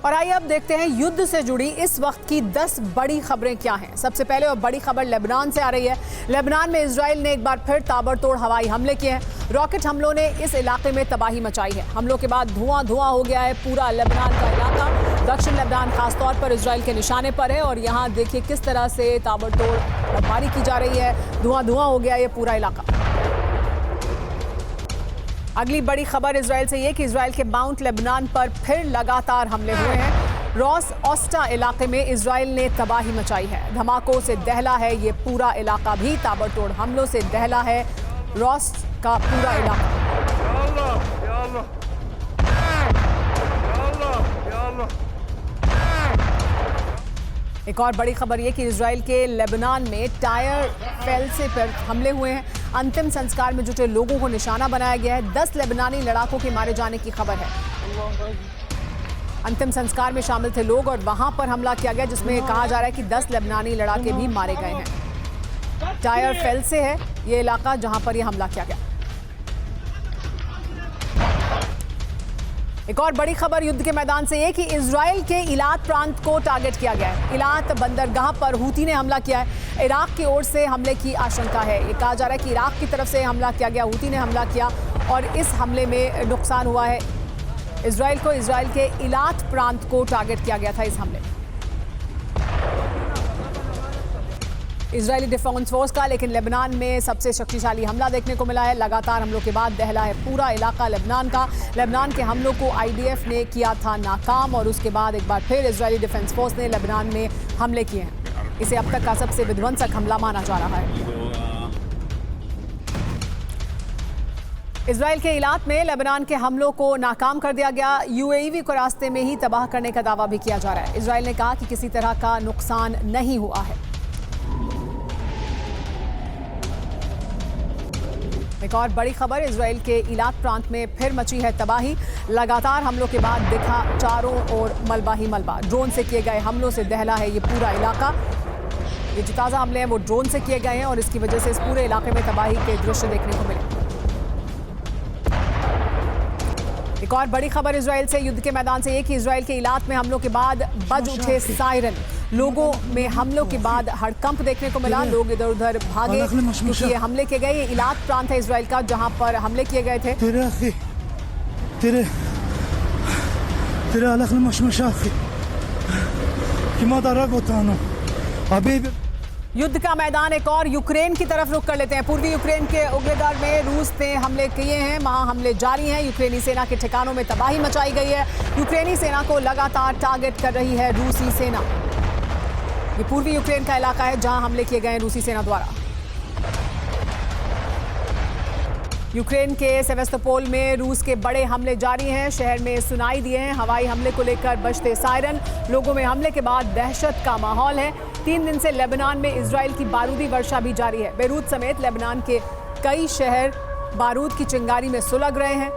और आइए अब देखते हैं युद्ध से जुड़ी इस वक्त की 10 बड़ी खबरें क्या हैं। सबसे पहले और बड़ी खबर लेबनान से आ रही है। लेबनान में इजराइल ने एक बार फिर ताबड़तोड़ हवाई हमले किए हैं। रॉकेट हमलों ने इस इलाके में तबाही मचाई है। हमलों के बाद धुआं धुआं हो गया है पूरा लेबनान का इलाका। दक्षिण लेबनान खासतौर पर इजराइल के निशाने पर है और यहाँ देखिए किस तरह से ताबड़तोड़ बमबारी की जा रही है। धुआं धुआं हो गया ये पूरा इलाका। अगली बड़ी खबर इजराइल से ये कि इजराइल के माउंट लेबनान पर फिर लगातार हमले हुए हैं। रॉस ऑस्टा इलाके में इजराइल ने तबाही मचाई है। धमाकों से दहला है ये पूरा इलाका भी। ताबड़तोड़ हमलों से दहला है रॉस का पूरा इलाका। एक और बड़ी खबर ये कि इजराइल के लेबनान में टायर फेल्से पर हमले हुए हैं। अंतिम संस्कार में जुटे लोगों को निशाना बनाया गया है। 10 लेबनानी लड़ाकों के मारे जाने की खबर है। अंतिम संस्कार में शामिल थे लोग और वहां पर हमला किया गया जिसमें कहा जा रहा है कि 10 लेबनानी लड़ाके भी मारे गए हैं। टायर फेल्से है ये इलाका जहां पर यह हमला किया गया। एक और बड़ी खबर युद्ध के मैदान से ये कि इजराइल के इलात प्रांत को टारगेट किया गया है। इलात बंदरगाह पर हूती ने हमला किया है। इराक की ओर से हमले की आशंका है। ये कहा जा रहा है कि इराक की तरफ से हमला किया गया, हूती ने हमला किया और इस हमले में नुकसान हुआ है इजराइल को। इजराइल के इलात प्रांत को टारगेट किया गया था इस हमले में। इजरायली डिफेंस फोर्स का लेकिन लेबनान में सबसे शक्तिशाली हमला देखने को मिला है। लगातार हमलों के बाद दहला है पूरा इलाका लेबनान का। लेबनान के हमलों को आईडीएफ ने किया था नाकाम और उसके बाद एक बार फिर इजरायली डिफेंस फोर्स ने लेबनान में हमले किए हैं। इसे अब तक का सबसे विध्वंसक हमला माना जा रहा है। इजराइल के इलाक में लेबनान के हमलों को नाकाम कर दिया गया। यूएई को रास्ते में ही तबाह करने का दावा भी किया जा रहा है। इजराइल ने कहा कि किसी तरह का नुकसान नहीं हुआ है। एक और बड़ी खबर इजराइल के इलाक प्रांत में फिर मची है तबाही। लगातार हमलों के बाद दिखा चारों ओर मलबा ही मलबा। ड्रोन से किए गए हमलों से दहला है ये पूरा इलाका। ये जो ताज़ा हमले हैं वो ड्रोन से किए गए हैं और इसकी वजह से इस पूरे इलाके में तबाही के दृश्य देखने को मिले। एक और बड़ी खबर इजराइल से युद्ध के मैदान से ये कि इजराइल के इलाक में हमलों के बाद बज उठे सायरन। लोगों में हमलों के बाद हड़कंप देखने को मिला। लोग इधर उधर भागे क्योंकि ये हमले किए गए। ये इलाक प्रांत है इजराइल का जहां पर हमले किए गए थे। युद्ध का मैदान एक और यूक्रेन की तरफ रुख कर लेते हैं। पूर्वी यूक्रेन के उग्रगार में रूस ने हमले किए हैं। वहां हमले जारी हैं। यूक्रेनी सेना के ठिकानों में तबाही मचाई गई है। यूक्रेनी सेना को लगातार टारगेट कर रही है रूसी सेना। ये पूर्वी यूक्रेन का इलाका है जहां हमले किए गए हैं रूसी सेना द्वारा। यूक्रेन के सेवेस्तोपोल में रूस के बड़े हमले जारी हैं। शहर में सुनाई दिए हैं हवाई हमले को लेकर बजते सायरन। लोगों में हमले के बाद दहशत का माहौल है। 3 दिन से लेबनान में इजराइल की बारूदी वर्षा भी जारी है। बेरूत समेत लेबनान के कई शहर बारूद की चिंगारी में सुलग रहे हैं।